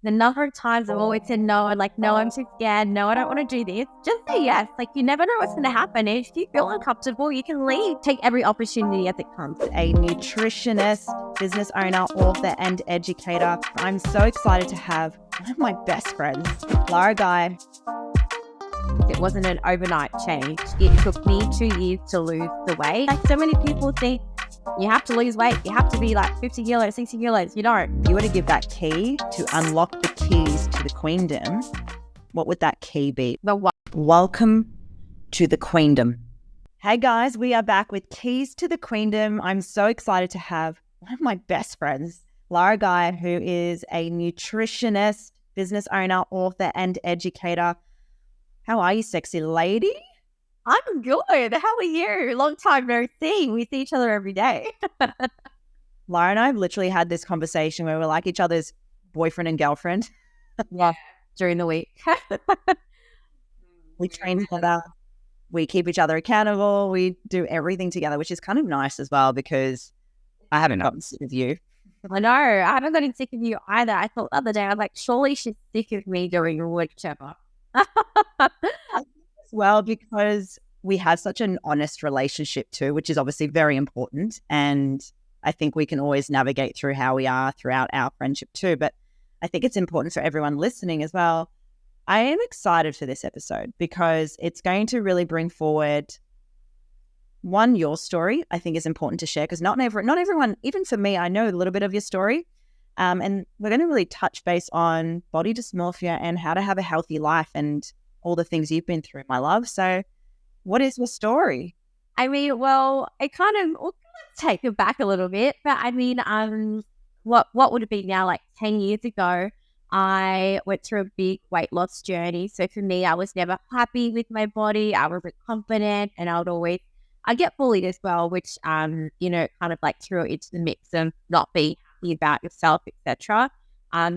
The number of times I've always said no, and like, no, I'm too scared. No, I don't want to do this. Just say yes. Like, you never know what's going to happen. If you feel uncomfortable, you can leave. Take every opportunity as it comes. A nutritionist, business owner, author, and educator. I'm so excited to have one of my best friends, Lara Gya. It wasn't an overnight change. It took me 2 years to lose the weight. Like, so many people think you have to lose weight. You have to be like 50 kilos, 60 kilos. You don't. If you were to give that key to unlock the keys to the queendom, what would that key be? The what? Welcome to the queendom. Hey guys, we are back with Keys to the Queendom. I'm so excited to have one of my best friends, Lara Gya, who is a nutritionist, business owner, author, and educator. How are you, sexy lady? I'm good. How are you? Long time no see. We see each other every day. Lara and I have literally had this conversation where we're like each other's boyfriend and girlfriend. Yeah, during the week. We train together. We keep each other accountable. We do everything together, which is kind of nice as well because I haven't gotten sick of you. I know. I haven't gotten sick of you either. I thought the other day, I'm like, surely she's sick of me doing whichever. Well, because we have such an honest relationship too, which is obviously very important. And I think we can always navigate through how we are throughout our friendship too. But I think it's important for everyone listening as well. I am excited for this episode because it's going to really bring forward, one, your story. I think is important to share because not everyone, even for me, I know a little bit of your story. And we're going to really touch base on body dysmorphia and how to have a healthy life and all the things you've been through, my love. So what is your story? I mean, well, it kind of, let's take it back a little bit. But I mean, what would it be now? Like 10 years ago, I went through a big weight loss journey. So for me, I was never happy with my body. I wasn't confident, and I get bullied as well, which, kind of like threw it into the mix of not being happy about yourself, etc.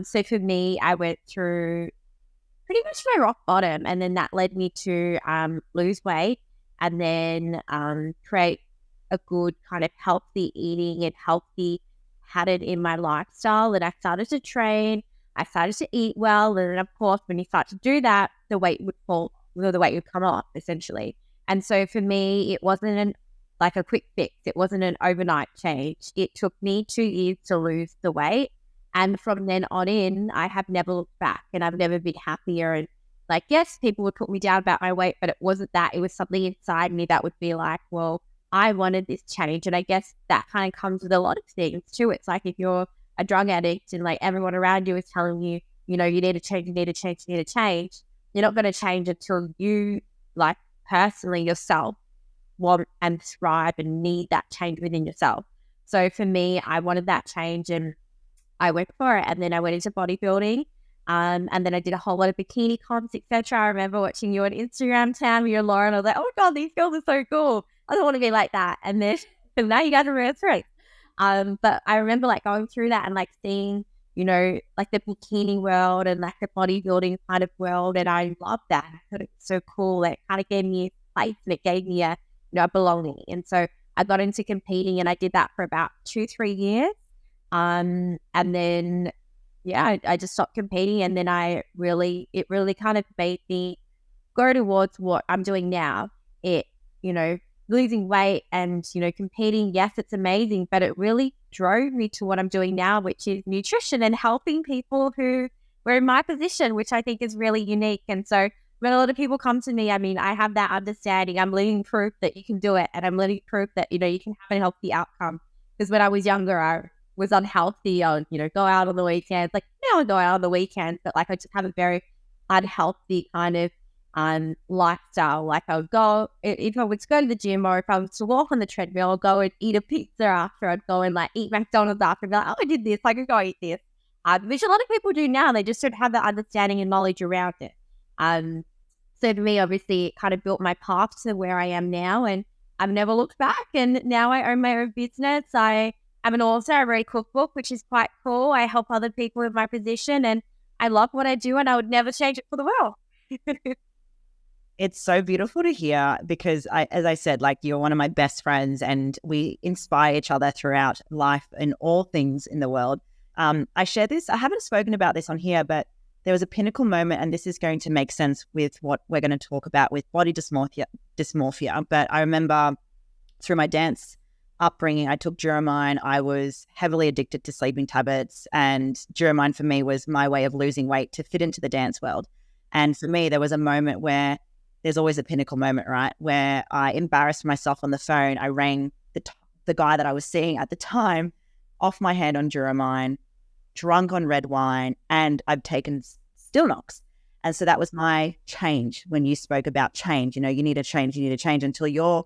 So for me, I went through pretty much my rock bottom, and then that led me to lose weight and then create a good kind of healthy eating and healthy habit in my lifestyle. And I started to train, I started to eat well, and then of course when you start to do that, the weight would fall, the weight would come off essentially. And so for me, it wasn't like a quick fix. It wasn't an overnight change. It took me 2 years to lose the weight. And from then on in, I have never looked back, and I've never been happier. And like, yes, people would put me down about my weight, but it wasn't that. It was something inside me that would be like, well, I wanted this change. And I guess that kind of comes with a lot of things too. It's like if you're a drug addict and like everyone around you is telling you, you need to change, you need to change, you need to change. You're not going to change until you, like personally yourself, want and thrive and need that change within yourself. So for me, I wanted that change and I went for it. And then I went into bodybuilding. And then I did a whole lot of bikini comps, etc. I remember watching you on Instagram, Tam, you and Lauren. I was like, oh my God, these girls are so cool. I don't want to be like that. And then now you guys are real straight. But I remember like going through that and like seeing, like the bikini world and like the bodybuilding kind of world. And I loved that. I thought it was so cool. It kind of gave me a place and it gave me a belonging. And so I got into competing and I did that for about 2-3 years. And then, I just stopped competing, and then it really kind of made me go towards what I'm doing now. Losing weight and, competing. Yes, it's amazing, but it really drove me to what I'm doing now, which is nutrition and helping people who were in my position, which I think is really unique. And so when a lot of people come to me, I mean, I have that understanding. I'm living proof that you can do it, and I'm living proof that, you can have a healthy outcome. Because when I was younger, I was unhealthy. I would, go out on the weekends. Like now I go out on the weekends, but like I just have a very unhealthy kind of lifestyle. Like I would go, if I was to go to the gym or if I was to walk on the treadmill, I'd go and eat a pizza after. I'd go and like eat McDonald's after and be like, oh, I did this. I could go eat this. Which a lot of people do now. They just don't have the understanding and knowledge around it. So for me, obviously, it kind of built my path to where I am now, and I've never looked back. And now I own my own business. I'm an author. I write a cookbook, which is quite cool. I help other people in my position, and I love what I do, and I would never change it for the world. It's so beautiful to hear because as I said, like you're one of my best friends and we inspire each other throughout life and all things in the world. I share this. I haven't spoken about this on here, but there was a pinnacle moment, and this is going to make sense with what we're going to talk about with body dysmorphia. But I remember through my dance upbringing, I took Duromine. I was heavily addicted to sleeping tablets, and Duromine for me was my way of losing weight to fit into the dance world. And for me, there was a moment where there's always a pinnacle moment, right? Where I embarrassed myself on the phone. I rang the guy that I was seeing at the time off my head on Duromine, drunk on red wine, and I've taken still knocks. And so that was my change. When you spoke about change, you need a change until you're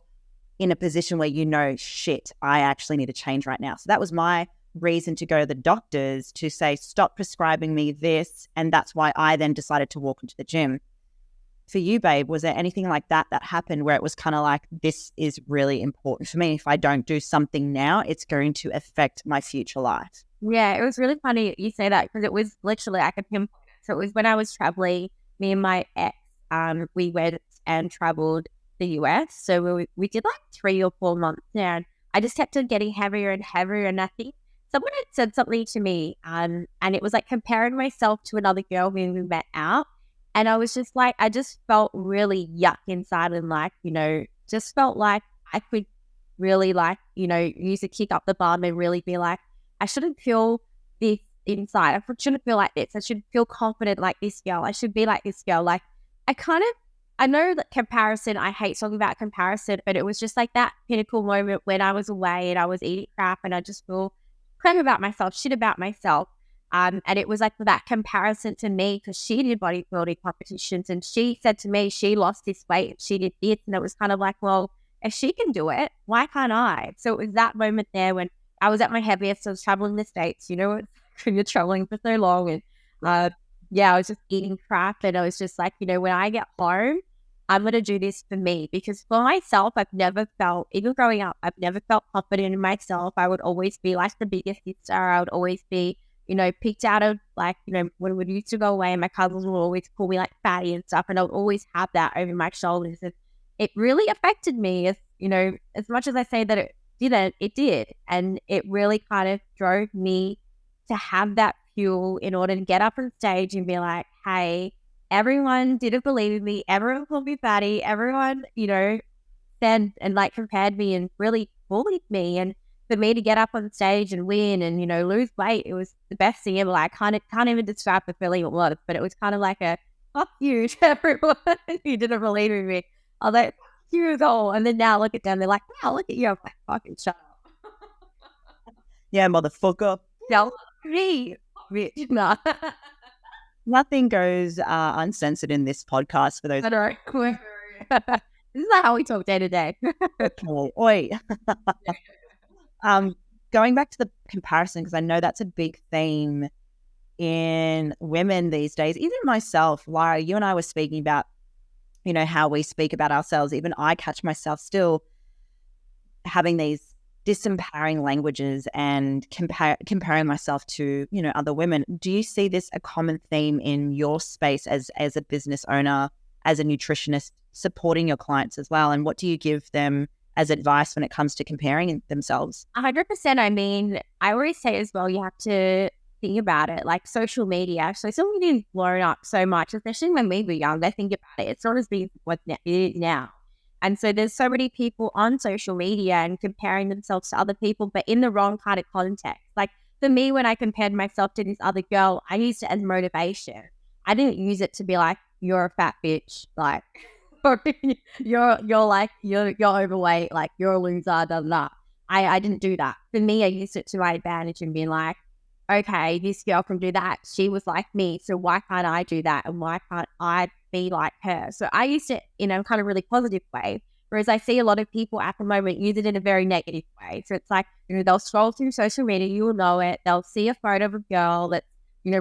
in a position where shit, I actually need a change right now. So that was my reason to go to the doctors to say, stop prescribing me this. And that's why I then decided to walk into the gym. For you, babe, was there anything like that happened where it was kind of like, this is really important for me? If I don't do something now, it's going to affect my future life. Yeah, it was really funny you say that, because it was literally, I could pinpoint it. So it was when I was traveling, me and my ex, we went and traveled the US. So we did like 3 or 4 months there, and I just kept on getting heavier and heavier. And I think someone had said something to me, and it was like comparing myself to another girl when we met out. And I was just like, I just felt really yuck inside, and like, just felt like I could really like, use a kick up the bum and really be like, I shouldn't feel this inside. I shouldn't feel like this. I should feel confident like this girl. I should be like this girl. Like, I know that comparison, I hate talking about comparison, but it was just like that pinnacle moment when I was away and I was eating crap and I just feel crap about myself, shit about myself. And it was like that comparison to me, because she did bodybuilding competitions and she said to me she lost this weight and she did this. And it was kind of like, well, if she can do it, why can't I? So it was that moment there when I was at my heaviest. I was traveling the States, when you're traveling for so long. And I was just eating crap. And I was just like, when I get home, I'm going to do this for me. Because for myself, I've never felt, even growing up, I've never felt confident in myself. I would always be like the biggest sister. I would always be, picked out of like, when we used to go away, my cousins would always call me like fatty and stuff. And I would always have that over my shoulders. And it really affected me as much as I say that it didn't, it did. And it really kind of drove me to have that fuel in order to get up on stage and be like, hey, everyone didn't believe in me. Everyone called me fatty. Everyone, said and like compared me and really bullied me. And for me to get up on stage and win and, lose weight, it was the best thing ever. Like, I can't even describe the feeling it was, but it was kind of like a fuck you to everyone who didn't believe in me. I was like, fuck you though. And then now look at them, they're like, wow, look at you. I'm like, fucking shut up. Yeah, motherfucker. No, me, bitch. No. Nothing goes uncensored in this podcast for those. I know. This is not how we talk day to day. Okay. Oi. Going back to the comparison, because I know that's a big theme in women these days. Even myself, Lara, you and I were speaking about, how we speak about ourselves. Even I catch myself still having these disempowering languages and comparing myself to, other women. Do you see this a common theme in your space as a business owner, as a nutritionist, supporting your clients as well? And what do you give them as advice when it comes to comparing themselves? 100%. I mean, I always say as well, you have to think about it, like social media. So social media is blown up so much, especially when we were young. I think about it. It's not as big as what it is now. And so there's so many people on social media and comparing themselves to other people, but in the wrong kind of context. Like for me, when I compared myself to this other girl, I used it as motivation. I didn't use it to be like, you're a fat bitch, like, or you're overweight, like you're a loser, blah, blah, blah. I didn't do that. For me, I used it to my advantage and being like, okay, this girl can do that. She was like me, so why can't I do that? And why can't I be like her? So I used it in a kind of really positive way, whereas I see a lot of people at the moment use it in a very negative way. So it's like, they'll scroll through social media, you will know it. They'll see a photo of a girl that's,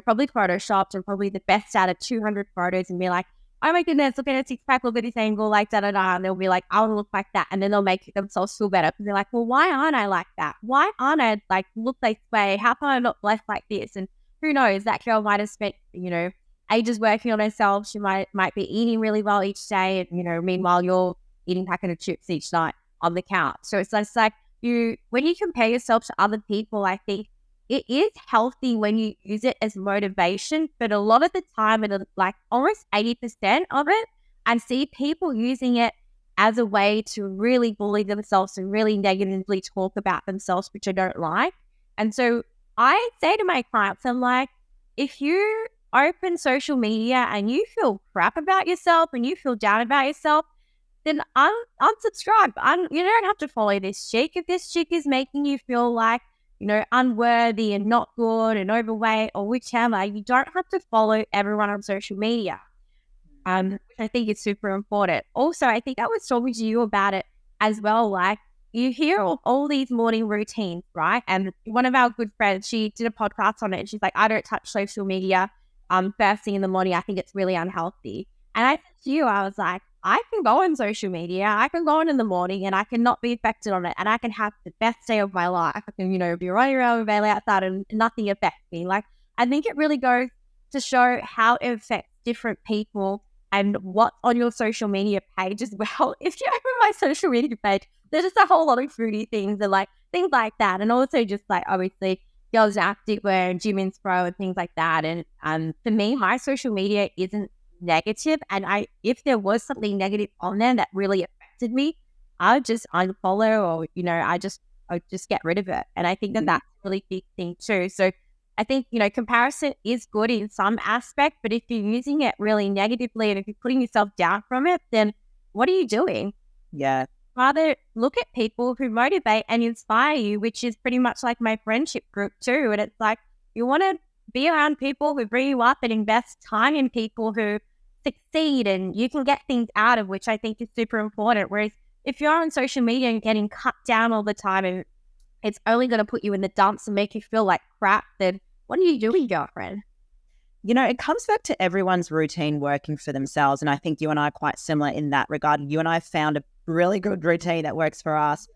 probably photoshopped and probably the best out of 200 photos and be like, oh my goodness, look at her six-pack, look at this angle, like da-da-da. And they'll be like, I want to look like that. And then they'll make themselves feel better because they're like, well, why aren't I like that? Why aren't I like look this way? How come I'm not blessed like this? And who knows, that girl might have spent, ages working on herself. She might be eating really well each day. And, meanwhile, you're eating a packet of chips each night on the couch. So it's just like when you compare yourself to other people, I think it is healthy when you use it as motivation, but a lot of the time, like almost 80% of it, I see people using it as a way to really bully themselves and really negatively talk about themselves, which I don't like. And so I say to my clients, I'm like, if you open social media and you feel crap about yourself and you feel down about yourself, then unsubscribe. You don't have to follow this chick. If this chick is making you feel like, unworthy and not good and overweight or whichever, you don't have to follow everyone on social media. Which I think is super important. Also, I think I was talking to you about it as well. Like, you hear all these morning routines, right? And one of our good friends, she did a podcast on it, and she's like, I don't touch social media first thing in the morning. I think it's really unhealthy. And I said to you, I was like, I can go on social media, I can go on in the morning, and I can not be affected on it, and I can have the best day of my life. I can, be running around with Bailey outside and nothing affects me. Like, I think it really goes to show how it affects different people and what's on your social media page as well. If you open my social media page, there's just a whole lot of foodie things and like things like that. And also just like obviously girls activewear and gym inspo and things like that. And for me, my social media isn't negative. And if there was something negative on there that really affected me, I would just unfollow or, I would just get rid of it. And I think that that's a really big thing too. So I think, comparison is good in some aspect, but if you're using it really negatively and if you're putting yourself down from it, then what are you doing? Yeah. Rather look at people who motivate and inspire you, which is pretty much like my friendship group too. And it's like, you want to be around people who bring you up and invest time in people who succeed and you can get things out of, which I think is super important. Whereas if you're on social media and getting cut down all the time and it's only going to put you in the dumps and make you feel like crap, then what are you doing, girlfriend? It comes back to everyone's routine working for themselves. And I think you and I are quite similar in that regard. You and I found a really good routine that works for us.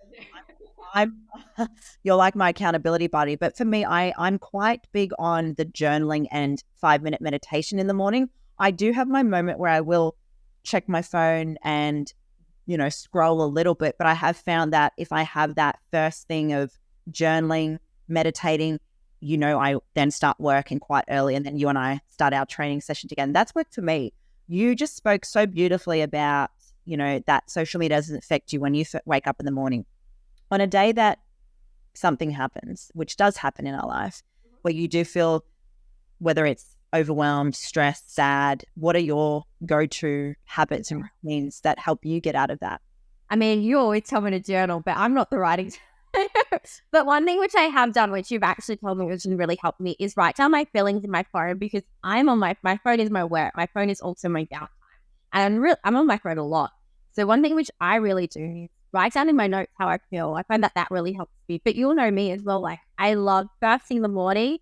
You're like my accountability buddy. But for me, I'm quite big on the journaling and 5-minute meditation in the morning. I do have my moment where I will check my phone and scroll a little bit, but I have found that if I have that first thing of journaling, meditating, I then start working quite early and then you and I start our training session together. And that's worked for me. You just spoke so beautifully about, that social media doesn't affect you when you wake up in the morning. On a day that something happens, which does happen in our life, where you do feel, whether it's overwhelmed, stressed, sad, what are your go-to habits and routines that help you get out of that? I mean, you always tell me to journal, but I'm not the writing. But one thing which I have done, which you've actually told me, which has really helped me, is write down my feelings in my phone, because I'm on my phone is my work. My phone is also my downtime. And I'm on my phone a lot. So one thing which I really do is write down in my notes how I feel. I find that really helps me. But you'll know me as well. Like, I love first thing in the morning,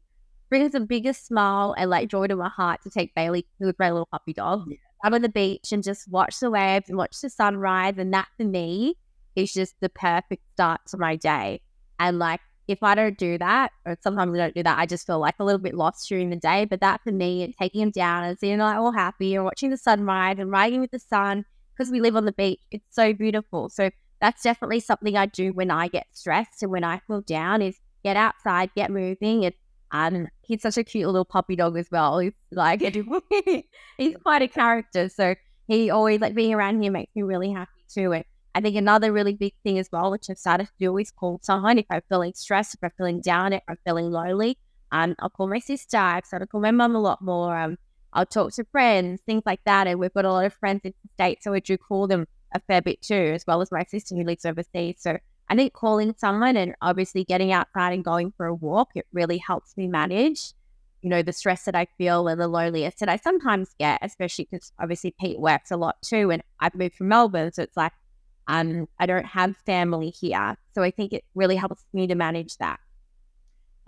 brings the biggest smile and like joy to my heart to take Bailey, who is my little puppy dog, out on the beach and just watch the waves and watch the sunrise. And that for me is just the perfect start to my day. And like, if I don't do that, or sometimes I don't do that, I just feel like a little bit lost during the day. But that for me, and taking him down and seeing like all happy and watching the sunrise and riding with the sun, because we live on the beach, it's so beautiful. So that's definitely something I do when I get stressed and when I feel down, is get outside, get moving. And he's such a cute little puppy dog as well. He's like, he's quite a character. So he always, like, being around him makes me really happy too. And I think another really big thing as well, which I've started to do, is call someone. If I'm feeling stressed, if I'm feeling down, if I'm feeling lonely, I'll call my sister. I've started to call my mum a lot more. I'll talk to friends, things like that. And we've got a lot of friends in the States, so I do call them a fair bit too, as well as my sister who lives overseas. So I think calling someone and obviously getting outside and going for a walk, it really helps me manage, the stress that I feel and the loneliness that I sometimes get, especially because obviously Pete works a lot too. And I've moved from Melbourne, so it's like, I don't have family here. So I think it really helps me to manage that.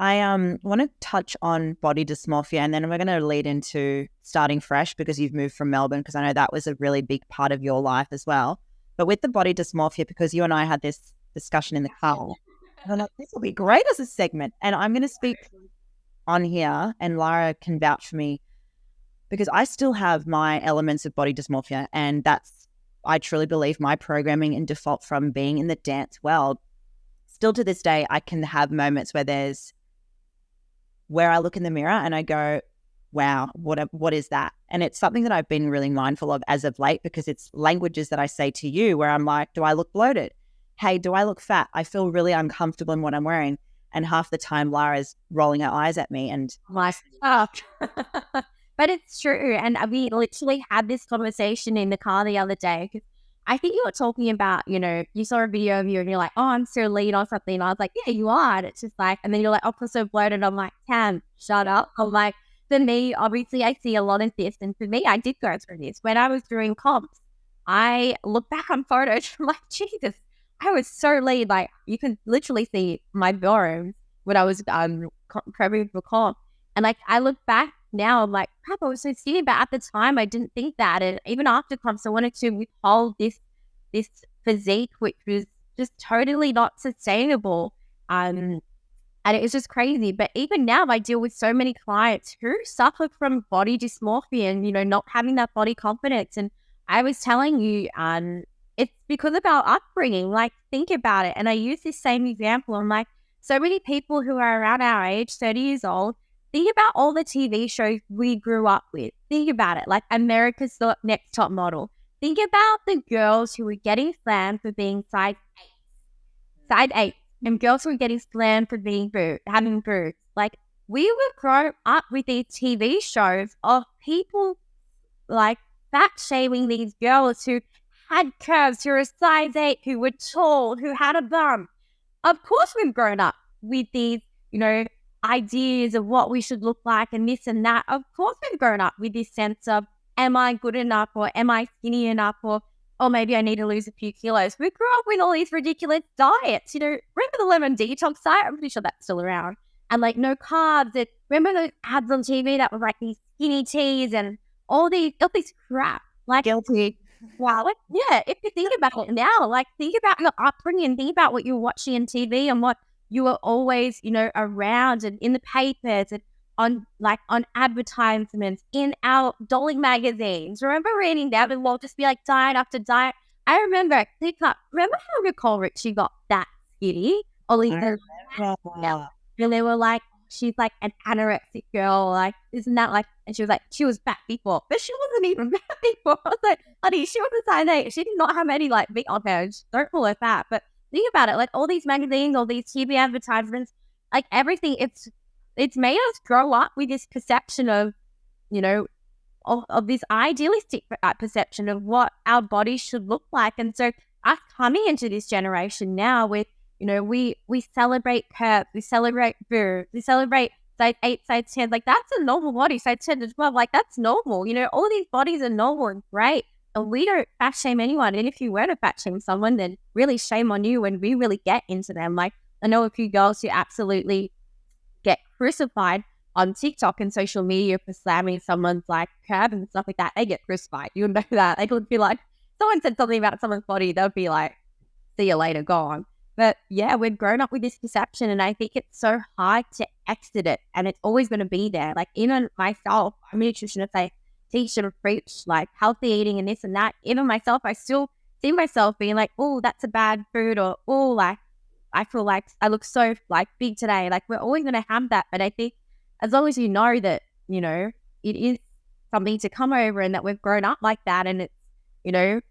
I want to touch on body dysmorphia, and then we're going to lead into starting fresh, because you've moved from Melbourne, because I know that was a really big part of your life as well. But with the body dysmorphia, because you and I had this discussion in the car, and this will be great as a segment, and I'm going to speak on here, and Lara can vouch for me, because I still have my elements of body dysmorphia, and that's, I truly believe, my programming and default from being in the dance world. Still to this day, I can have moments where there's where I look in the mirror and I go, wow, what is that? And it's something that I've been really mindful of as of late, because it's languages that I say to you where I'm like, do I look bloated? Hey, do I look fat? I feel really uncomfortable in what I'm wearing. And half the time Lara's rolling her eyes at me and like, oh. But it's true. And we literally had this conversation in the car the other day, because I think you were talking about, you saw a video of you and you're like, oh, I'm so lean or something. And I was like, yeah, you are. And it's just like, and then you're like, oh, I'm so bloated. I'm like, Tam, shut up. I'm like, for me, obviously, I see a lot of this. And for me, I did go through this. When I was doing comps, I look back on photos, I'm like, Jesus, I was so lean. Like, you can literally see my bones when I was prepping for comp. And like, I look back now, I'm like, crap, I was so skinny. But at the time, I didn't think that. And even after comps, I wanted to withhold this physique, which was just totally not sustainable. And it was just crazy. But even now, I deal with so many clients who suffer from body dysmorphia and, not having that body confidence. And I was telling you, it's because of our upbringing. Like, think about it. And I use this same example. I'm like, so many people who are around our age, 30 years old, think about all the TV shows we grew up with. Think about it, like America's Next Top Model. Think about the girls who were getting slammed for being size 8, and girls who were getting slammed for being having boobs. Like, we were grown up with these TV shows of people like fat shaming these girls who had curves, who were size 8, who were tall, who had a bum. Of course, we've grown up with these, ideas of what we should look like and this and that. Of course, we've grown up with this sense of, am I good enough, or am I skinny enough, or maybe I need to lose a few kilos. We grew up with all these ridiculous diets. Remember the lemon detox diet? I'm pretty sure that's still around. And like, no carbs. And remember those ads on TV that were like these skinny teas and all this crap. Like, guilty. Wow. Like, yeah, if you think about it now, like, think about your upbringing, think about what you're watching on TV and what you were always, around and in the papers and on advertisements, in our dolling magazines. Remember reading that and we'll just be like diet after diet. I remember how Nicole Richie got that skinny? And they were like, she's like an anorexic girl, like, isn't that like, and she was like, she was fat before, but she wasn't even fat before. I was like, honey, she was a size 8. She did not have any like meat on her. Don't call her fat. But think about it, like all these magazines, all these TV advertisements, like everything, it's made us grow up with this perception of, of this idealistic perception of what our bodies should look like. And so us coming into this generation now with, we celebrate curves, we celebrate boobs, we celebrate size 8, size 10. Like, that's a normal body, size 10 to 12. Like, that's normal. All these bodies are normal and great. And we don't fat shame anyone. And if you were to fat shame someone, then really shame on you when we really get into them. Like, I know a few girls who absolutely get crucified on TikTok and social media for slamming someone's like curve and stuff like that. They get crucified. You know that. They could be like, someone said something about someone's body, they'll be like, see you later, gone. But yeah, we've grown up with this perception, and I think it's so hard to exit it, and it's always going to be there. Like, even myself, I'm a nutritionist, I teach and preach like healthy eating and this and that. Even myself, I still see myself being like, oh, that's a bad food, or oh, like, I feel like I look so like big today. Like, we're always going to have that. But I think as long as you know that, it is something to come over, and that we've grown up like that, and it's,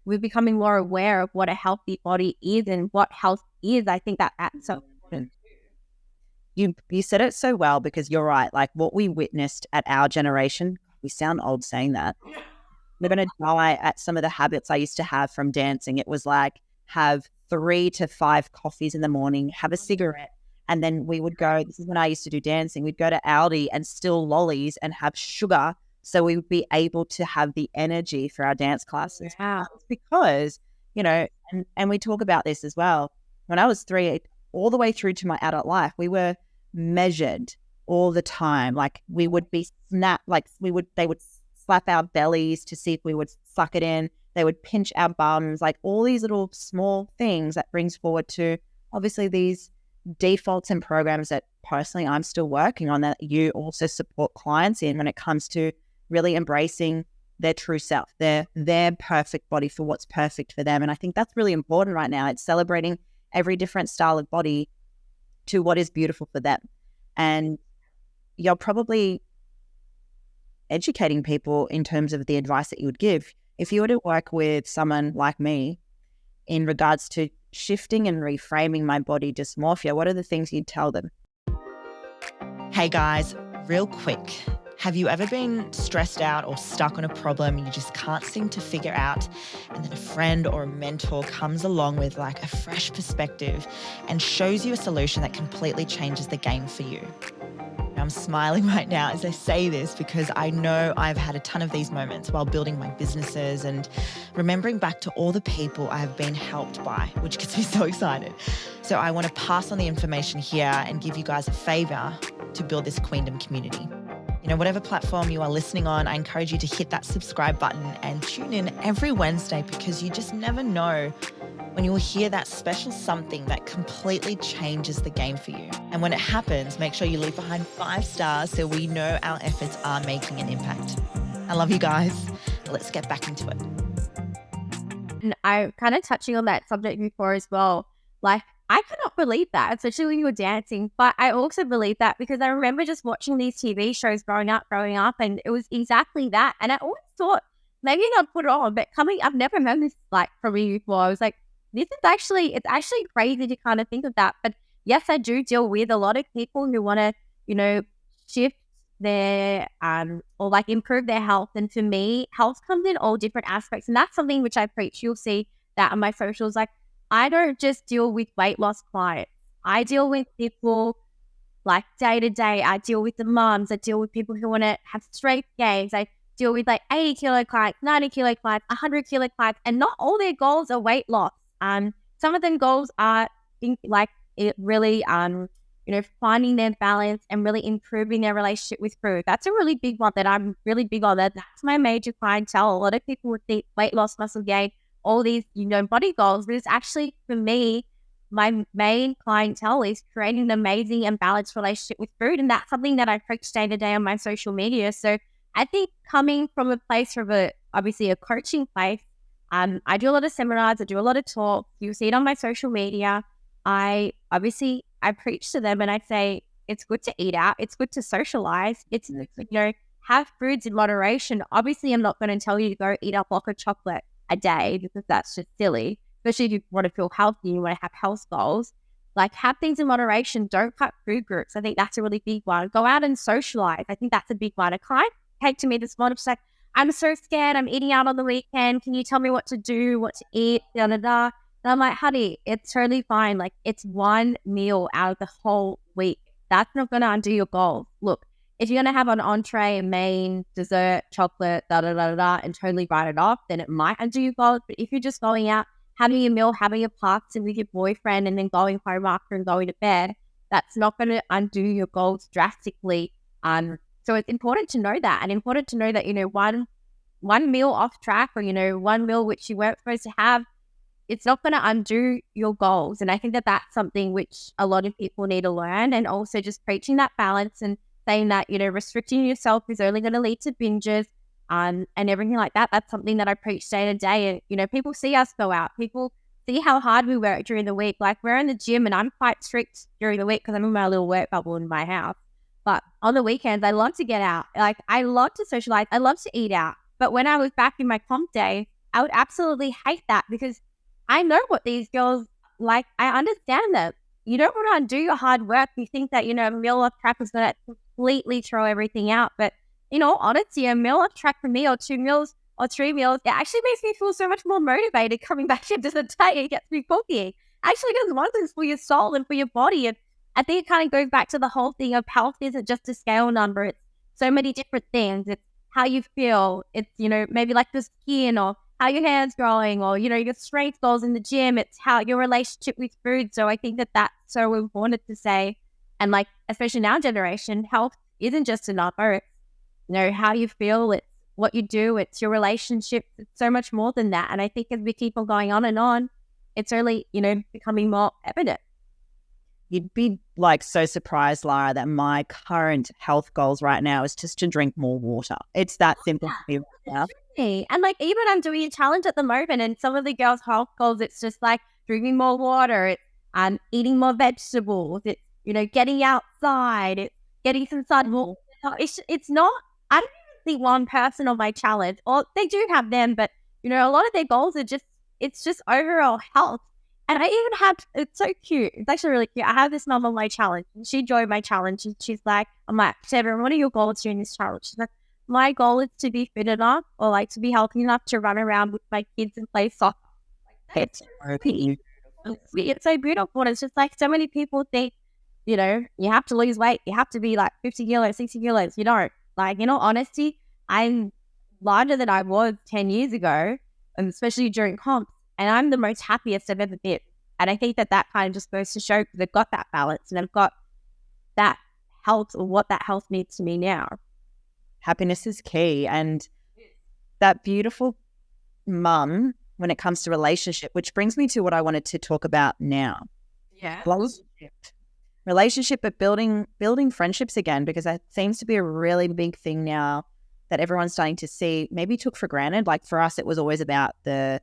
we're becoming more aware of what a healthy body is and what health is. I think that's so important. You said it so well, because you're right. Like, what we witnessed at our generation, we sound old saying that. We're going to die at some of the habits I used to have from dancing. It was like, have 3 to 5 coffees in the morning, have a cigarette, and then we would go, this is when I used to do dancing, we'd go to Aldi and steal lollies and have sugar so we would be able to have the energy for our dance classes. Yeah. It's because, and we talk about this as well. When I was 3, all the way through to my adult life, we were measured all the time. Like, we would be they would slap our bellies to see if we would suck it in. They would pinch our bums, like all these little small things that brings forward to obviously these defaults and programs that personally I'm still working on, that you also support clients in, when it comes to really embracing their true self, their perfect body for what's perfect for them. And I think that's really important right now. It's celebrating every different style of body to what is beautiful for them. And you're probably educating people in terms of the advice that you would give. If you were to work with someone like me in regards to shifting and reframing my body dysmorphia, what are the things you'd tell them? Hey guys, real quick. Have you ever been stressed out or stuck on a problem you just can't seem to figure out, and then a friend or a mentor comes along with like a fresh perspective and shows you a solution that completely changes the game for you? I'm smiling right now as I say this because I know I've had a ton of these moments while building my businesses and remembering back to all the people I have been helped by, which gets me so excited. So I want to pass on the information here and give you guys a favor to build this Queendom community. You know, whatever platform you are listening on, I encourage you to hit that subscribe button and tune in every Wednesday, because you just never know when you will hear that special something that completely changes the game for you. And when it happens, make sure you leave behind 5 stars so we know our efforts are making an impact. I love you guys. Let's get back into it. And I kind of touching on that subject before as well. Like, I cannot believe that, especially when you were dancing. But I also believe that because I remember just watching these TV shows growing up, and it was exactly that. And I always thought, maybe not put it on, but I've never heard this like from you before. I was like, it's actually crazy to kind of think of that. But yes, I do deal with a lot of people who want to, shift their, or like improve their health. And for me, health comes in all different aspects. And that's something which I preach. You'll see that on my socials. Like, I don't just deal with weight loss clients. I deal with people like day to day. I deal with the moms. I deal with people who want to have strength gains. I deal with like 80 kilo clients, 90 kilo clients, 100 kilo clients, and not all their goals are weight loss. Some of them goals are really, finding their balance and really improving their relationship with food. That's a really big one that I'm really big on. That's my major clientele. A lot of people would think weight loss, muscle gain, all these, body goals, but it's actually, for me, my main clientele is creating an amazing and balanced relationship with food. And that's something that I preach day to day on my social media. So I think coming from a place of obviously a coaching place, I do a lot of seminars, I do a lot of talks. You'll see it on my social media. I preach to them and I say, it's good to eat out. It's good to socialize. It's, have foods in moderation. Obviously, I'm not going to tell you to go eat a block of chocolate a day, because that's just silly, especially if you want to feel healthy, you want to have health goals. Like, have things in moderation. Don't cut food groups. I think that's a really big one. Go out and socialize. I think that's a big one. A client came to me this morning, she's like, I'm so scared. I'm eating out on the weekend. Can you tell me what to do, what to eat, da da da? And I'm like, honey, it's totally fine. Like, it's one meal out of the whole week. That's not going to undo your goals. Look, if you're going to have an entree, main, dessert, chocolate, da-da-da-da, and totally write it off, then it might undo your goals. But if you're just going out, having a meal, having a party with your boyfriend, and then going home after and going to bed, that's not going to undo your goals drastically. So it's important to know that, and important to know that, one meal off track, or, one meal which you weren't supposed to have, it's not going to undo your goals. And I think that that's something which a lot of people need to learn, and also just preaching that balance and saying that, restricting yourself is only going to lead to binges, and everything like that. That's something that I preach day to day. And, people see us go out. People see how hard we work during the week. Like, we're in the gym, and I'm quite strict during the week because I'm in my little work bubble in my house. But on the weekends, I love to get out. Like, I love to socialize. I love to eat out. But when I was back in my comp day, I would absolutely hate that, because I know what these girls like. I understand that you don't want to undo your hard work. You think that, a meal off track is going to completely throw everything out. But in all honesty, a meal off track for me, or 2 meals or 3 meals, it actually makes me feel so much more motivated coming back into the day. It gets me cooking. Actually does wonders for your soul and for your body. And I think it kind of goes back to the whole thing of health isn't just a scale number. It's so many different things. It's how you feel. It's, maybe like the skin, or how your hair's growing, or, your strength goals in the gym. It's how your relationship with food. So I think that that's so important to say. And like, especially in our generation, health isn't just a number. It's, how you feel. It's what you do. It's your relationship. It's so much more than that. And I think as we keep on going on, it's only, becoming more evident. You'd be so surprised, Lara, that my current health goals right now is just to drink more water. It's that simple for me right now. And like, even I'm doing a challenge at the moment, and some of the girls' health goals, it's just like drinking more water, it's eating more vegetables, it's, getting outside, it's getting some sun. Well, it's not, I don't even see one person on my challenge, or they do have them, but, you know, a lot of their goals are just, it's just overall health. And I even have, it's so cute. It's actually really cute. I have this mum on my challenge, and she joined my challenge, and she's like, I'm like, Sarah, what are your goals during this challenge? She's like, my goal is to be fit enough, or like to be healthy enough to run around with my kids and play soccer. Like, it's sweet. It's so beautiful. And it's just like, so many people think, you know, you have to lose weight. You have to be like 50 kilos, 60 kilos. You don't. Like, in all honesty, I'm lighter than I was 10 years ago, and especially during comps. And I'm the most happiest I've ever been. And I think that kind of just goes to show because they've got that balance and they've got that health, or what that health means to me now. Happiness is key. And that beautiful mum when it comes to relationship, which brings me to what I wanted to talk about now. Yeah. Relationship, but building friendships again, because that seems to be a really big thing now that everyone's starting to see, maybe took for granted. Like for us, it was always about the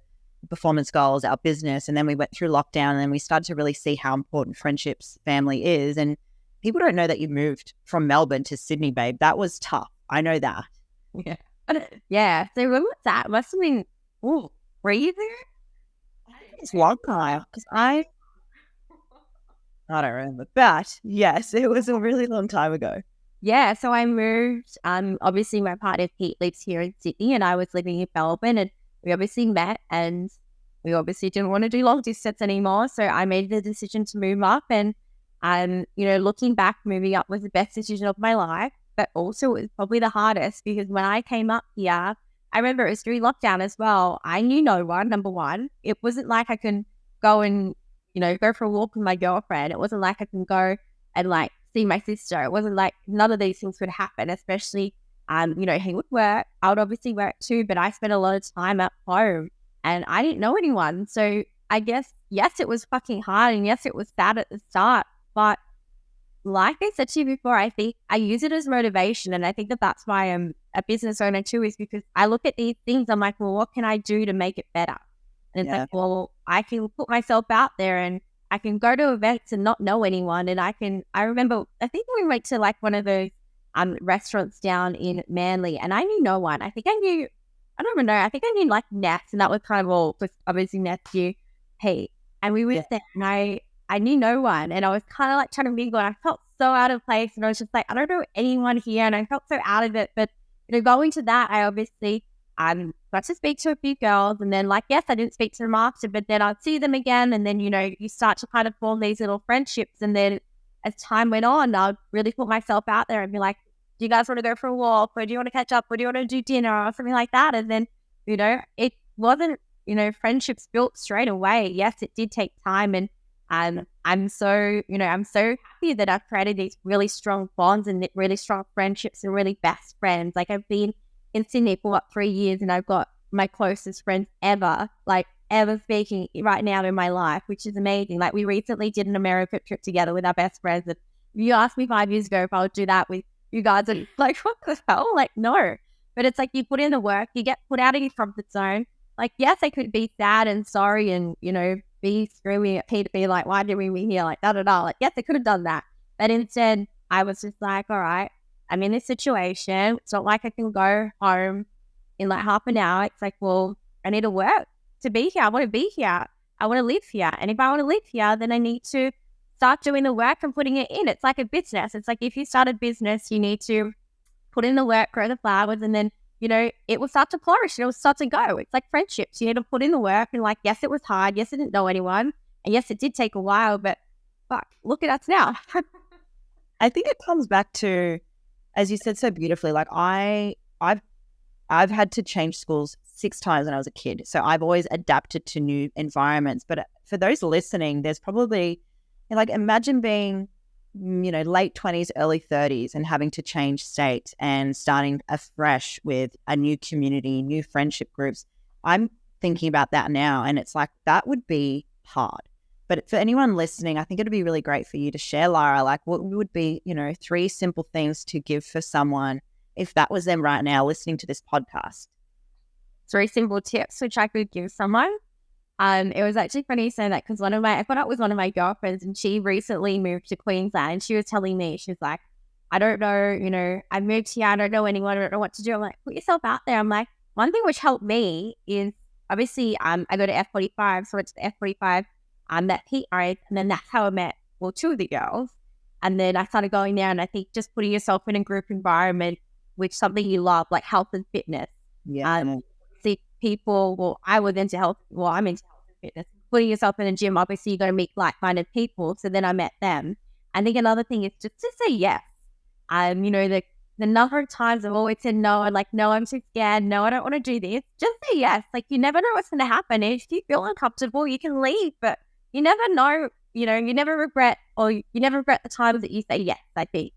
performance goals, our business, and then we went through lockdown and then we started to really see how important friendships, family is. And people don't know that you moved from Melbourne to Sydney, babe. That was tough. I know that. Yeah. Yeah. So when was that? Must have been, were you there? It's long time because I don't remember, but yes, it was a really long time ago. Yeah, so I moved. Obviously my partner Pete lives here in Sydney, and I was living in Melbourne, and we obviously met, and we obviously didn't want to do long distance anymore. So I made the decision to move up, and you know, looking back, moving up was the best decision of my life, but also it was probably the hardest because when I came up here, I remember it was during lockdown as well. I knew no one. Number one, it wasn't like I can go and, you know, go for a walk with my girlfriend. It wasn't like I can go and like see my sister. It wasn't like none of these things would happen, especially, you know, he would work. I would obviously work too, but I spent a lot of time at home and I didn't know anyone. So I guess, yes, it was fucking hard and yes, it was sad at the start, but like I said to you before, I think I use it as motivation. And I think that that's why I'm a business owner too, is because I look at these things, I'm like, well, what can I do to make it better? And it's like, well, I can put myself out there and I can go to events and not know anyone. And I remember, I think we went to like one of those restaurants down in Manly and I knew no one. I think I don't even know. I think I knew like Ness, and that was kind of all, because obviously Ness knew Pete. And we went there and I knew no one. And I was kind of like trying to mingle and I felt so out of place. And I was just like, I don't know anyone here. And I felt so out of it. But, you know, going to that, I obviously got to speak to a few girls, and then like, yes, I didn't speak to them after, but then I'd see them again, and then, you know, you start to kind of form these little friendships, and then as time went on, I'd really put myself out there and be like, do you guys want to go for a walk, or do you want to catch up, or do you want to do dinner or something like that? And then, you know, it wasn't, you know, friendships built straight away. Yes, it did take time, and I'm so happy that I've created these really strong bonds and really strong friendships and really best friends. Like I've been in Sydney for 3 years, and I've got my closest friends ever speaking right now in my life, which is amazing. Like we recently did an America trip together with our best friends. And if you asked me 5 years ago if I would do that with you guys, and like, what the hell? Like, no. But it's like you put in the work, you get put out of your comfort zone. Like, yes, I could be sad and sorry and, you know, be screaming at Peter, be like, why did we be here? Like, da-da-da. Like, yes, I could have done that. But instead, I was just like, all right, I'm in this situation. It's not like I can go home in like half an hour. It's like, well, I need to work to be here. I want to be here. I want to live here. And if I want to live here, then I need to start doing the work and putting it in. It's like a business. It's like if you start a business, you need to put in the work, grow the flowers, and then, you know, it will start to flourish. It will start to go. It's like friendships. You need to put in the work, and like, yes, it was hard. Yes, I didn't know anyone. And yes, it did take a while, but fuck, look at us now. I think it comes back to, as you said so beautifully, like I've had to change schools 6 times when I was a kid. So I've always adapted to new environments. But for those listening, there's probably, like, imagine being, you know, late 20s, early 30s and having to change state and starting afresh with a new community, new friendship groups. I'm thinking about that now, and it's like that would be hard. But for anyone listening, I think it'd be really great for you to share, Lara, like what would be, you know, 3 simple things to give for someone if that was them right now listening to this podcast. 3 simple tips which I could give someone. It was actually funny saying that because I got up with one of my girlfriends, and she recently moved to Queensland, and she was telling me, she was like, I don't know, I moved here, I don't know anyone, I don't know what to do. I'm like, put yourself out there. I'm like, one thing which helped me is obviously I go to F45, so it's the F45, met Pete Eyes, and then that's how I met, well, two of the girls. And then I started going there, and I think just putting yourself in a group environment with something you love, like health and fitness. Yeah. See people, well, I was into health, well, I'm into health and fitness. Putting yourself in a gym, obviously you're going to meet like-minded people. So then I met them. I think another thing is just to say yes. The number of times I've always said no, and like, no, I'm too scared. No, I don't want to do this. Just say yes. Like, you never know what's going to happen. If you feel uncomfortable, you can leave, but you never know, you never regret, or you never regret the times that you say yes. I think,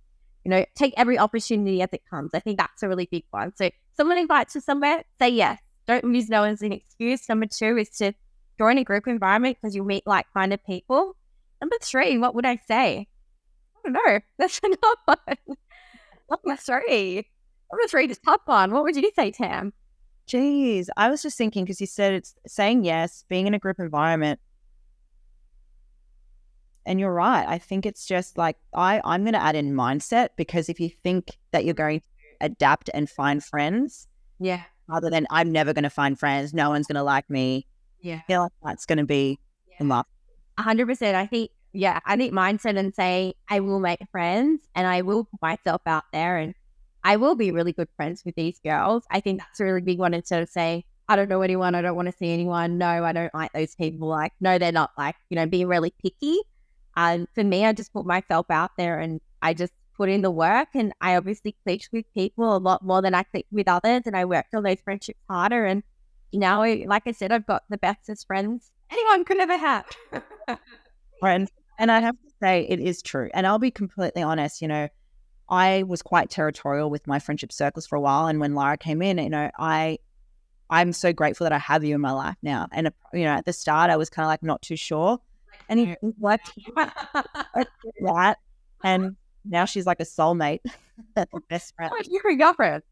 take every opportunity as it comes. I think that's a really big one. So someone invites you somewhere, say yes. Don't use no as an excuse. Number 2 is to join a group environment because you'll meet like-minded people. Number 3, what would I say? I don't know. That's another one. Number 3 is top one. What would you say, Tam? Geez, I was just thinking, because you said it's saying yes, being in a group environment. And you're right. I think it's just like, I'm going to add in mindset, because if you think that you're going to adapt and find friends, yeah, rather than I'm never going to find friends, no one's going to like me. Yeah. I feel like that's going to be enough. 100%. I think mindset and say, I will make friends and I will put myself out there and I will be really good friends with these girls. I think that's a really big one, instead of saying, I don't know anyone, I don't want to see anyone. No, I don't like those people. Like, no, they're not, like, being really picky. For me, I just put myself out there and I just put in the work, and I obviously clicked with people a lot more than I clicked with others, and I worked on those friendships harder. And now, like I said, I've got the bestest friends anyone could ever have. Friends. And I have to say, it is true. And I'll be completely honest, I was quite territorial with my friendship circles for a while. And when Lara came in, I'm so grateful that I have you in my life now. And, at the start, I was kind of like not too sure. And he worked that. And now she's like a soulmate. That's the best friend. You're a girlfriend.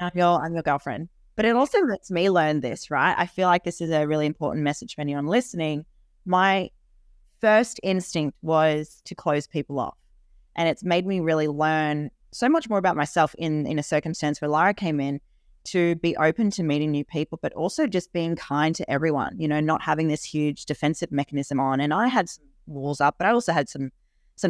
I'm your girlfriend. But it also lets me learn this, right? I feel like this is a really important message for anyone listening. My first instinct was to close people off. And it's made me really learn so much more about myself in a circumstance where Lara came in, to be open to meeting new people, but also just being kind to everyone, not having this huge defensive mechanism on. And I had some walls up, but I also had some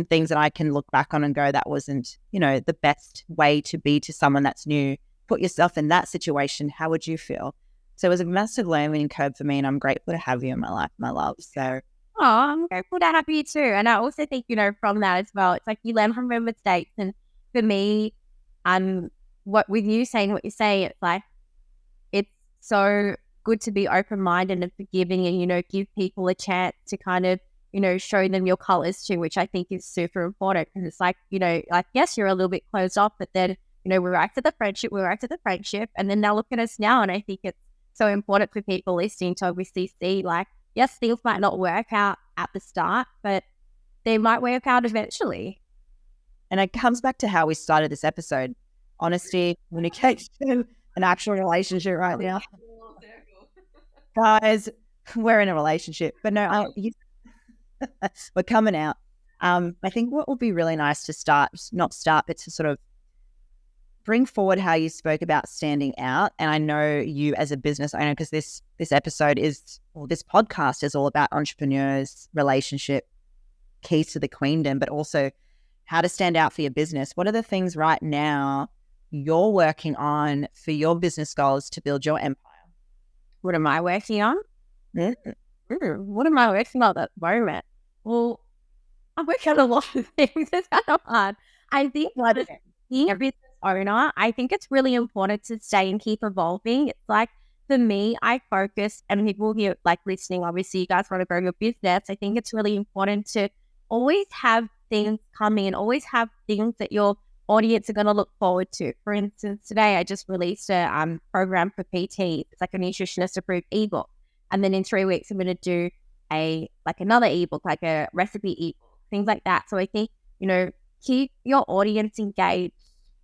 things that I can look back on and go, that wasn't, the best way to be to someone that's new. Put yourself in that situation. How would you feel? So it was a massive learning curve for me, and I'm grateful to have you in my life, my love. So I'm grateful to have you too. And I also think, from that as well, it's like you learn from your mistakes. And for me, what with you saying what you say, it's like, it's so good to be open-minded and forgiving and, give people a chance to kind of, show them your colors too, which I think is super important. Because it's like, yes, you're a little bit closed off, but then, we're after the friendship, and then now look at us now. And I think it's so important for people listening to obviously see, like, yes, things might not work out at the start, but they might work out eventually. And it comes back to how we started this episode. Honesty, communication, an actual relationship right now. Guys, we're in a relationship. But no, we're coming out. I think what would be really nice to but to sort of bring forward how you spoke about standing out. And I know you as a business owner, because this episode this podcast is all about entrepreneurs, relationship, keys to the queendom, but also how to stand out for your business. What are the things right now you're working on for your business goals to build your empire? What am I working on? What am I working on at the moment? Well, I'm working on a lot of things. It's kind of hard. I think being a business owner, I think it's really important to stay and keep evolving. It's like, for me, I focus, and people here like listening, obviously you guys want to grow your business. I think it's really important to always have things coming and always have things that your audience are going to look forward to. For instance, today I just released a program for PT. It's like a nutritionist approved ebook. And then in 3 weeks, I'm going to do another ebook, like a recipe ebook, things like that. So I think, keep your audience engaged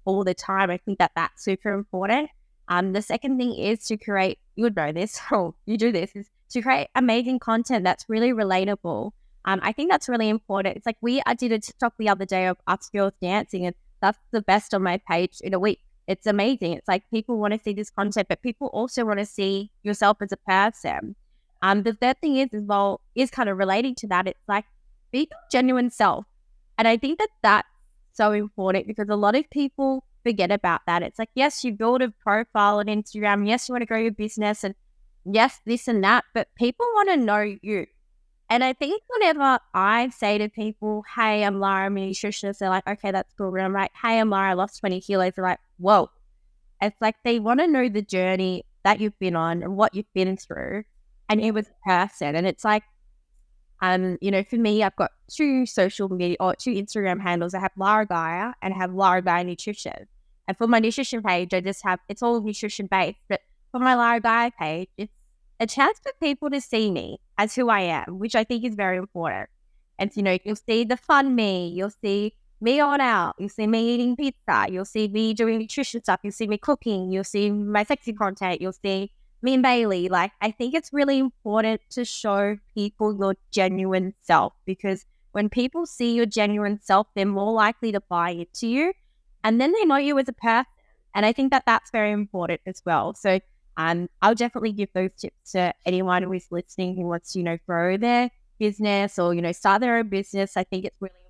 all the time. I think that's super important. The second thing is to create, you would know this, or you do this, is to create amazing content that's really relatable. I think that's really important. It's like I did a TikTok the other day of us girls dancing, and that's the best on my page in a week. It's amazing. It's like people want to see this content, but people also want to see yourself as a person. The third thing is, as well, is kind of relating to that. It's like, be your genuine self. And I think that that's so important because a lot of people forget about that. It's like, yes, you build a profile on Instagram. Yes, you want to grow your business, and yes, this and that, but people want to know you. And I think whenever I say to people, hey, I'm Lara, I'm a nutritionist, they're like, okay, that's cool. And I'm like, hey, I'm Lara, I lost 20 kilos. They're like, whoa. It's like they want to know the journey that you've been on and what you've been through and you as a person. And it's like, for me, I've got two social media or two Instagram handles. I have Lara Gya and I have Lara Gya Nutrition. And for my nutrition page, it's all nutrition based. But for my Lara Gya page, it's a chance for people to see me as who I am, which I think is very important. And, you'll see the fun me, you'll see me on out, you'll see me eating pizza, you'll see me doing nutrition stuff, you'll see me cooking, you'll see my sexy content, you'll see me and Bailey. Like, I think it's really important to show people your genuine self, because when people see your genuine self, they're more likely to buy into you, and then they know you as a person. And I think that that's very important as well. So I'll definitely give those tips to anyone who is listening who wants to, grow their business or, start their own business. I think it's really important.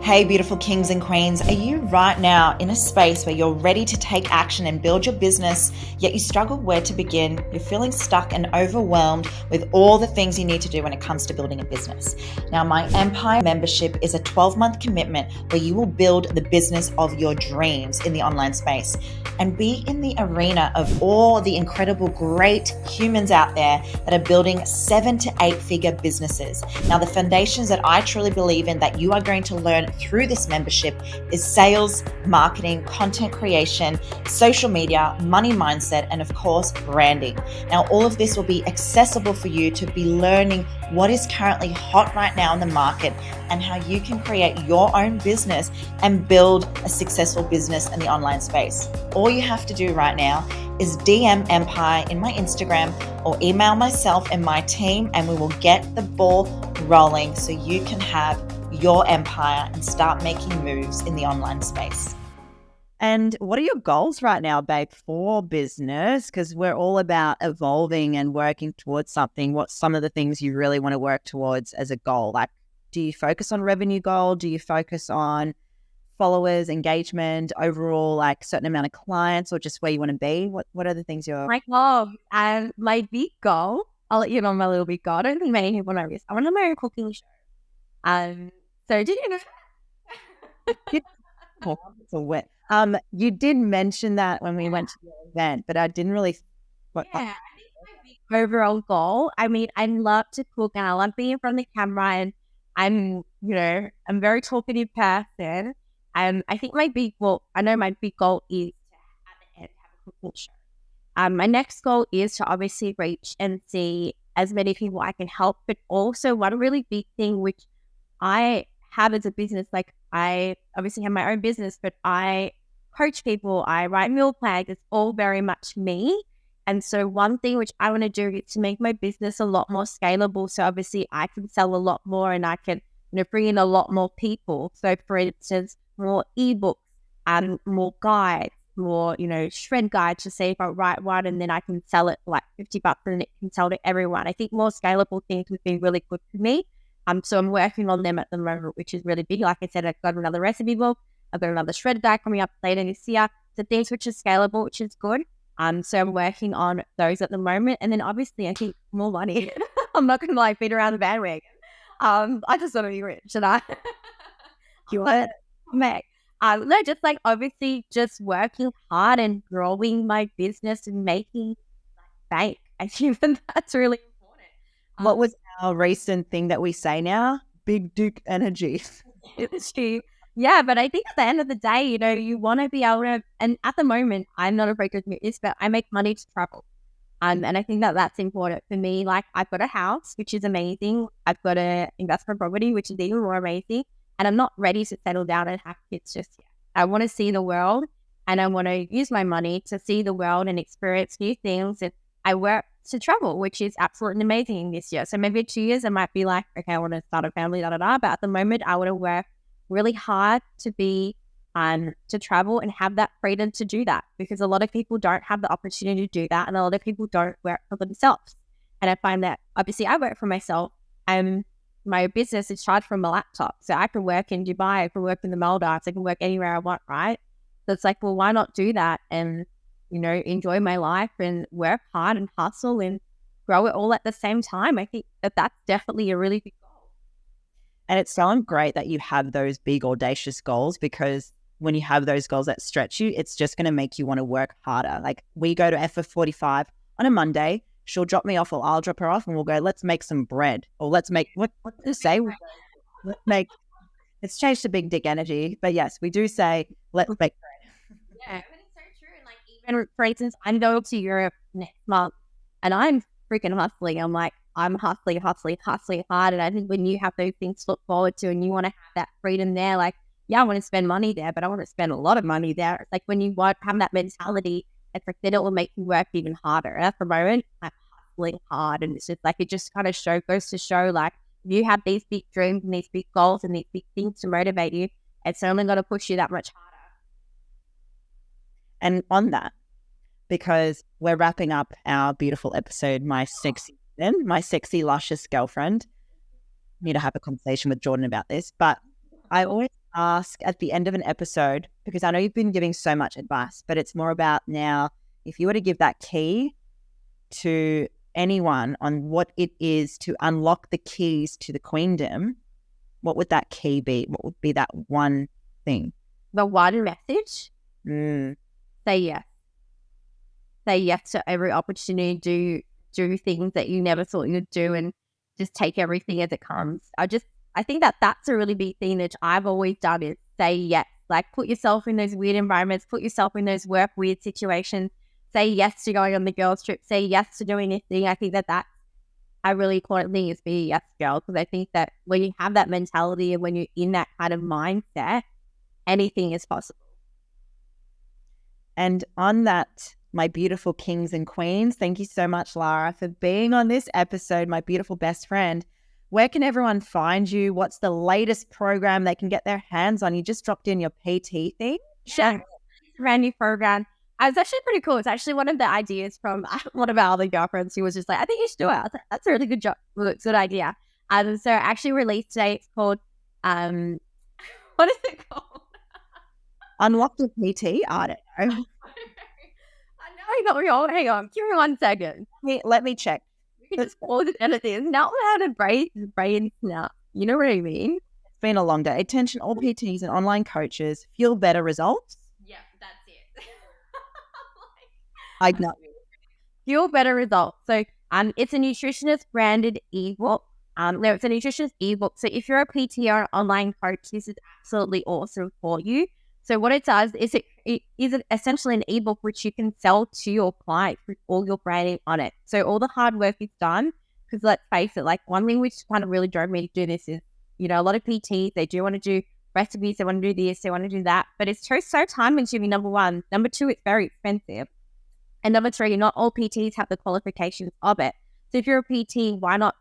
Hey, beautiful kings and queens, are you right now in a space where you're ready to take action and build your business, yet you struggle where to begin? You're feeling stuck and overwhelmed with all the things you need to do when it comes to building a business. Now, my Empire membership is a 12-month commitment where you will build the business of your dreams in the online space and be in the arena of all the incredible, great humans out there that are building 7 to 8 figure businesses. Now, the foundations that I truly believe in that you are going to learn through this membership is sales, marketing, content creation, social media, money mindset, and of course, branding. Now, all of this will be accessible for you to be learning what is currently hot right now in the market and how you can create your own business and build a successful business in the online space. All you have to do right now is DM Empire in my Instagram or email myself and my team, and we will get the ball rolling so you can have your empire and start making moves in the online space. And what are your goals right now, babe, for business? Because we're all about evolving and working towards something. What's some of the things you really want to work towards as a goal? Like, do you focus on revenue goal? Do you focus on followers, engagement, overall, like certain amount of clients, or just where you want to be? What are the things you're... My big goal, I'll let you know my little big goal. I don't think many people know this. I want to do my own cooking show. So did you know? You did mention that when we went to the event, but I didn't really... I think my big overall goal, I love to cook and I love being in front of the camera, and I'm a very talkative person. I think my big goal is to, at the end, have a cooking show. My next goal is to obviously reach and see as many people I can help, but also one really big thing which I have as a business, like I obviously have my own business, but I coach people, I write meal plans, it's all very much me. And so one thing which I want to do is to make my business a lot more scalable. So obviously I can sell a lot more and I can, bring in a lot more people. So for instance, more ebooks and more guides, more, shred guides to see if I write one and then I can sell it for like $50 and it can sell to everyone. I think more scalable things would be really good for me. So I'm working on them at the moment, which is really big. Like I said, I've got another recipe book. I've got another shred guide coming up later this year. So things which are scalable, which is good. So I'm working on those at the moment. And then obviously I think more money. I'm not going to beat around the bandwagon. I just want to be rich, and I... You want Meg. No, just obviously just working hard and growing my business and making bank. I think that's really important. What was our recent thing that we say now? Big Duke energy. It's true. Yeah, but I think at the end of the day, you want to be able to, and at the moment, I'm not afraid to admit this, but I make money to travel. And I think that that's important for me. Like, I've got a house, which is amazing. I've got an investment property, which is even more amazing. And I'm not ready to settle down and have kids just yet. I want to see the world, and I want to use my money to see the world and experience new things and I work to travel, which is absolutely amazing this year. So maybe 2 years, I might be like, okay, I want to start a family, da da da. But at the moment, I want to work really hard to be to travel and have that freedom to do that, because a lot of people don't have the opportunity to do that, and a lot of people don't work for themselves. And I find that obviously I work for myself. My business is charged from a laptop, so I can work in Dubai, I can work in the Maldives, I can work anywhere I want, right? So it's like, well, why not do that and enjoy my life and work hard and hustle and grow it all at the same time? I think that that's definitely a really big goal. And it's so great that you have those big audacious goals, because when you have those goals that stretch you, it's just going to make you want to work harder. Like, we go to FF45 on a Monday. She'll drop me off or I'll drop her off, and we'll go, let's make some bread, or let's make, what to say? Let's make, it's changed to big dick energy. But yes, we do say, let's make bread. Yeah, I mean, it's so true. And like, even for instance, I'm going to Europe next month and I'm freaking hustling. I'm like, I'm hustling hard. And I think when you have those things to look forward to and you want to have that freedom there, like, yeah, I want to spend money there, but I want to spend a lot of money there. It's like, when you have that mentality, it's like, then it will make you work even harder. At the moment, I'm hustling hard, and it's just like, it just kind of goes to show, like, if you have these big dreams and these big goals and these big things to motivate you, it's only going to push you that much harder. And on that, because we're wrapping up our beautiful episode, my sexy luscious girlfriend, I need to have a conversation with Jordan about this, but I always ask at the end of an episode, because I know you've been giving so much advice, but it's more about now, if you were to give that key to anyone on what it is to unlock the keys to the queendom, what would that key be? What would be that one thing? The one message? Say yes. Say yes to every opportunity. Do things that you never thought you'd do, and just take everything as it comes. I think that that's a really big thing that I've always done, is say yes. Like, put yourself in those weird environments, put yourself in those work weird situations, say yes to going on the girls trip, say yes to doing this thing. I think that that's a really important thing, is be a yes girl, because I think that when you have that mentality and when you're in that kind of mindset, anything is possible. And on that, my beautiful kings and queens, thank you so much, Lara, for being on this episode, my beautiful best friend. Where can everyone find you? What's the latest program they can get their hands on? You just dropped in your PT thing. Yeah, brand new program. It's actually pretty cool. It's actually one of the ideas from one of our other girlfriends who was just like, I think you should do it. I was like, that's a really good job. Good idea. So actually released today. It's called, what is it called? Unlock the PT? I don't know. I know I got me all. Hang on. Give me 1 second. Let me check. We can just pause it and it is. Not how to brain snap. You know what I mean? It's been a long day. Attention, all PTs and online coaches, feel better results. Yeah, that's it. I know. Feel better results. So it's a nutritionist branded ebook. It's a nutritionist ebook. So if you're a PT or an online coach, this is absolutely awesome for you. So what it does is it is essentially an ebook which you can sell to your clients with all your branding on it. So all the hard work is done, because let's face it, like, one thing which kind of really drove me to do this is, a lot of PTs, they do want to do recipes, they want to do this, they want to do that, but it's so time consuming, number one. Number two, it's very expensive. And number three, not all PTs have the qualifications of it. So if you're a PT, why not,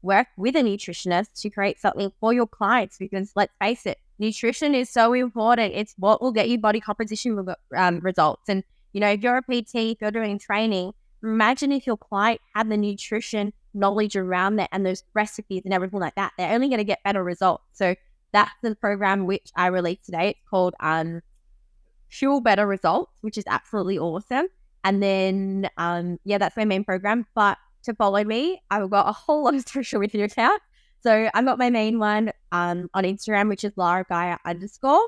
work with a nutritionist to create something for your clients? Because let's face it, nutrition is so important. It's what will get you body composition results. And, if you're a PT, if you're doing training, imagine if your client had the nutrition knowledge around that and those recipes and everything like that. They're only going to get better results. So that's the program which I released today. It's called Fuel Better Results, which is absolutely awesome. And then, that's my main program. But to follow me, I've got a whole lot of social media accounts. So I've got my main one on Instagram, which is Lara Gya _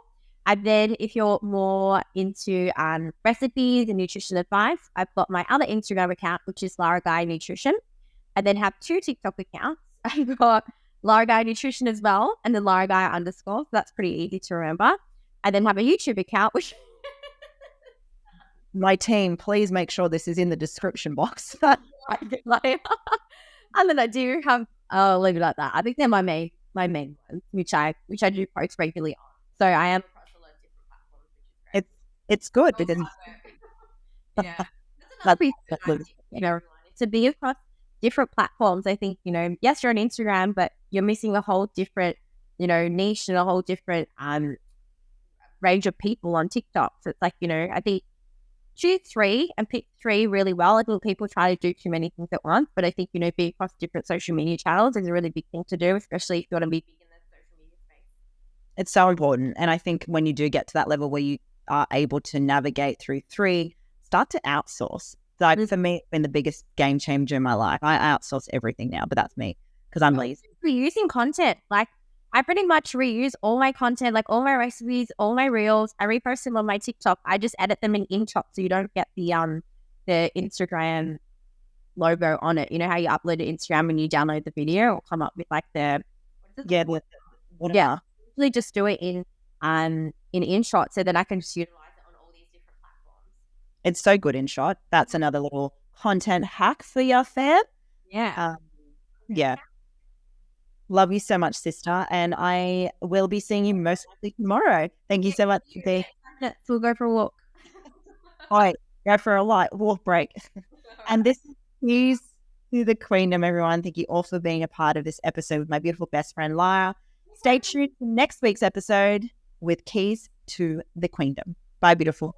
And then if you're more into recipes and nutrition advice, I've got my other Instagram account, which is Lara Gya Nutrition. I then have 2 TikTok accounts. I've got Lara Gya Nutrition as well, and then Lara Gya _ So that's pretty easy to remember. I then have a YouTube account, which... My team, please make sure this is in the description box. And then I do have, I'll leave it like that. I think they're my main ones, which I do post regularly on. So I am across a lot of different platforms, which is great. It's good because yeah, that's That'd be to be across different platforms. I think, yes, you're on Instagram, but you're missing a whole different, niche and a whole different range of people on TikTok. So it's like, I think choose three and pick three really well. I think people try to do too many things at once, but I think, be across different social media channels is a really big thing to do, especially if you want to be big in the social media space. It's so important. And I think when you do get to that level where you are able to navigate through three, start to outsource. Like for me, it's been the biggest game changer in my life. I outsource everything now, but that's me because I'm lazy. Reusing content. Like I pretty much reuse all my content, like all my recipes, all my reels. I repost them on my TikTok. I just edit them in InShot so you don't get the Instagram logo on it. You know how you upload to Instagram and you download the video, it'll come up with like Really just do it in InShot so that I can just utilize it on all these different platforms. It's so good InShot. That's another little content hack for your fam. Yeah. Yeah. Love you so much, sister. And I will be seeing you most likely tomorrow. Thank you so much. We'll go for a walk. All right. Go for a light walk break. And this is Keys to the Queendom, everyone. Thank you all for being a part of this episode with my beautiful best friend, Lara. Stay tuned for next week's episode with Keys to the Queendom. Bye, beautiful.